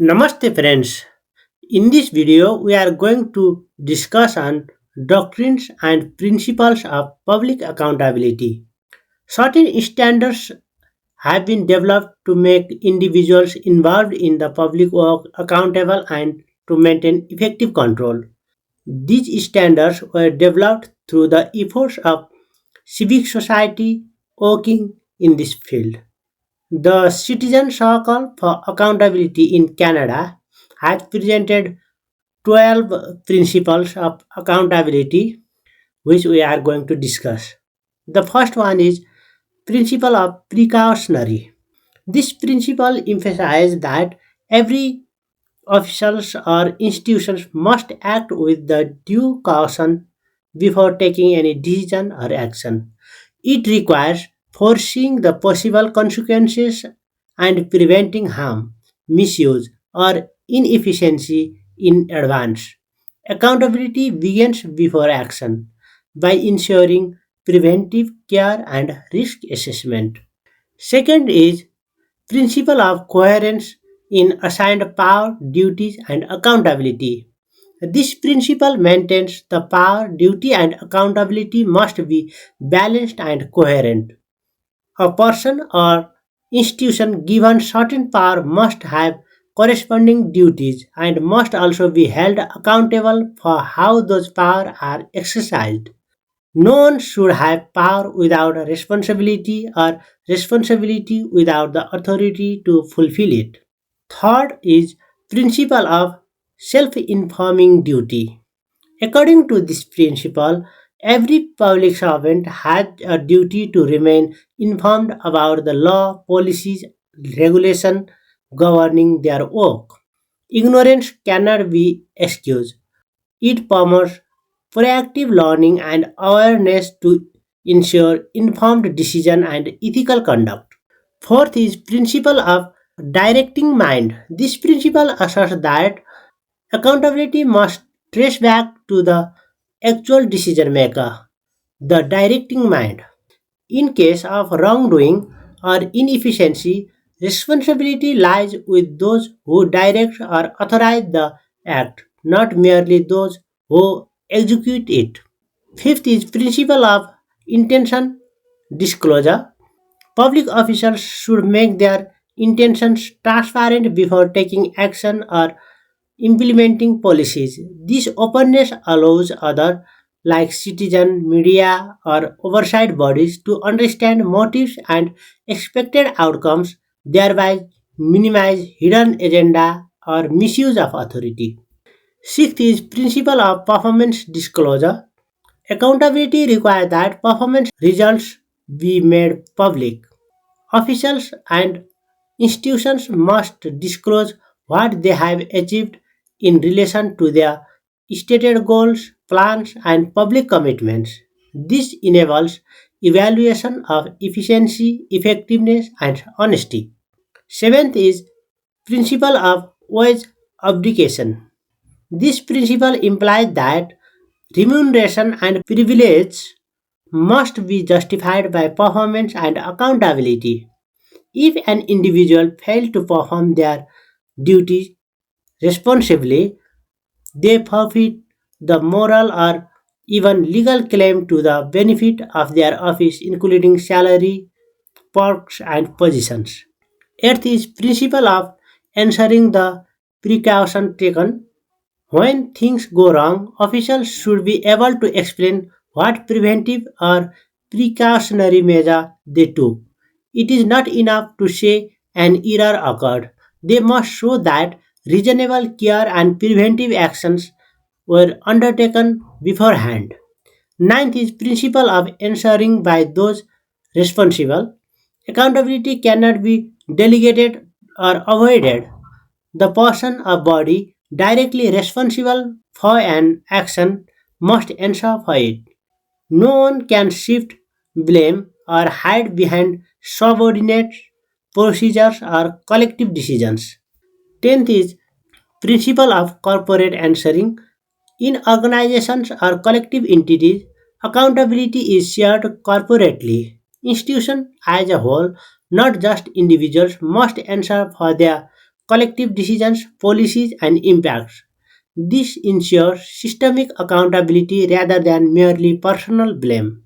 Namaste friends. In this video we are going to discuss on doctrines and principles of public accountability. Certain standards have been developed to make individuals involved in the public work accountable and to maintain effective control. These standards were developed through the efforts of civic society working in this field. The Citizen Circle for Accountability in Canada has presented 12 principles of accountability which we are going to discuss. The first one is principle of precautionary. This principle emphasizes that every officials or institutions must act with the due caution before taking any decision or action. It requires foreseeing the possible consequences and preventing harm, misuse, or inefficiency in advance. Accountability begins before action by ensuring preventive care and risk assessment. Second is principle of coherence in assigned power, duties, and accountability. This principle maintains the power, duty, and accountability must be balanced and coherent. A person or institution given certain power must have corresponding duties and must also be held accountable for how those powers are exercised. No one should have power without a responsibility or responsibility without the authority to fulfill it. Third is principle of self-informing duty. According to this principle, every public servant has a duty to remain informed about the law, policies, regulation governing their work. Ignorance cannot be excused. It promotes proactive learning and awareness to ensure informed decision and ethical conduct. Fourth is principle of directing mind. This principle asserts that accountability must trace back to the actual decision maker, the directing mind. In case of wrongdoing or inefficiency, responsibility lies with those who direct or authorize the act, not merely those who execute it. Fifth is principle of intention disclosure. Public officials should make their intentions transparent before taking action or implementing policies. This openness allows others, like citizen, media, or oversight bodies, to understand motives and expected outcomes, thereby minimize hidden agenda or misuse of authority. Sixth is principle of performance disclosure. Accountability requires that performance results be made public. Officials and institutions must disclose what they have achieved in relation to their stated goals, plans, and public commitments. This enables evaluation of efficiency, effectiveness, and honesty. Seventh is principle of wage abdication. This principle implies that remuneration and privilege must be justified by performance and accountability. If an individual fails to perform their duties responsibly, they forfeit the moral or even legal claim to the benefit of their office, including salary, perks, and positions. Eighth is principle of ensuring the precaution taken. When things go wrong, officials should be able to explain what preventive or precautionary measure they took. It is not enough to say an error occurred. They must show that reasonable care and preventive actions were undertaken beforehand. Ninth is principle of ensuring by those responsible. Accountability cannot be delegated or avoided. The person or body directly responsible for an action must answer for it. No one can shift blame or hide behind subordinate procedures or collective decisions. Tenth is principle of corporate answering. In organizations or collective entities, accountability is shared corporately. Institutions as a whole, not just individuals, must answer for their collective decisions, policies, and impacts. This ensures systemic accountability rather than merely personal blame.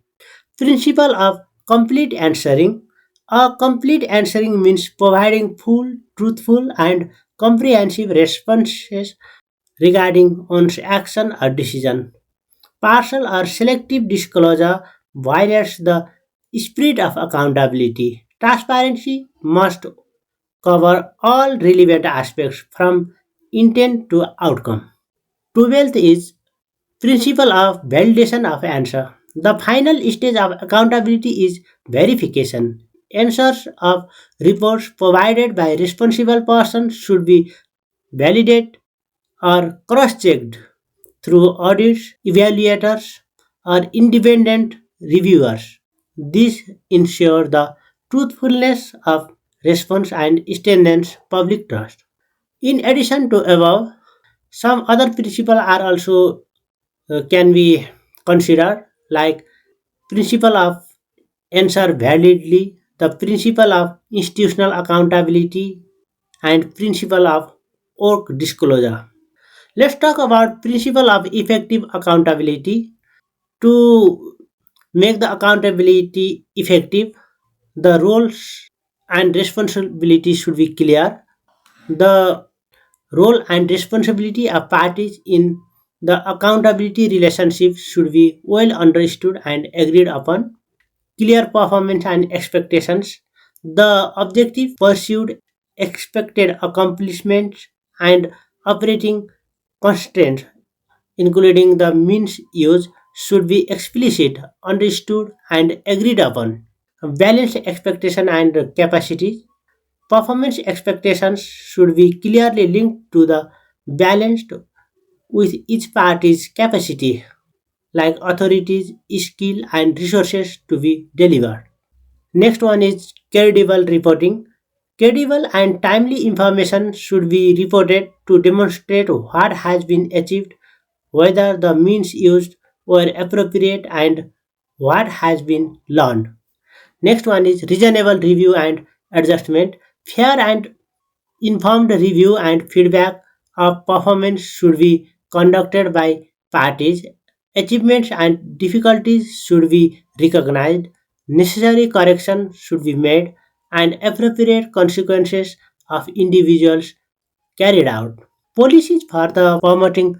Principle of complete answering. A complete answering means providing full, truthful, and comprehensive responses regarding one's action or decision. Partial or selective disclosure violates the spirit of accountability. Transparency must cover all relevant aspects from intent to outcome. 12th is principle of validation of answer. The final stage of accountability is verification. Answers of reports provided by responsible persons should be validated or cross-checked through audits, evaluators, or independent reviewers. This ensures the truthfulness of response and strengthens public trust. In addition to above, some other principles are also can be considered like principle of answer validly, the principle of institutional accountability, and principle of work disclosure. Let's talk about principle of effective accountability. To make the accountability effective, the roles and responsibilities should be clear. The role and responsibility of parties in the accountability relationship should be well understood and agreed upon. Clear performance and expectations. The objective pursued, expected accomplishments, and operating constraints, including the means used, should be explicit, understood, and agreed upon. Balanced expectation and capacity. Performance expectations should be clearly linked to the balanced with each party's capacity, like authorities, skill, and resources to be delivered. Next one is credible reporting. Credible and timely information should be reported to demonstrate what has been achieved, whether the means used were appropriate, and what has been learned. Next one is reasonable review and adjustment. Fair and informed review and feedback of performance should be conducted by parties. Achievements and difficulties should be recognized. Necessary corrections should be made, and appropriate consequences of individuals carried out. Policies for the promoting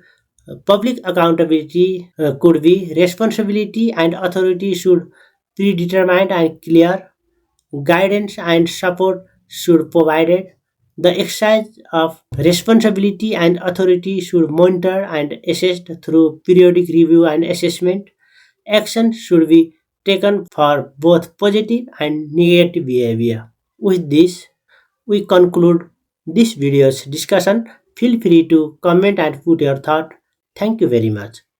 public accountability could be responsibility and authority should be determined and clear. Guidance and support should provided. The exercise of responsibility and authority should monitor and assessed through periodic review and assessment. Action should be taken for both positive and negative behavior. With this, we conclude this video's discussion. Feel free to comment and put your thought. Thank you very much.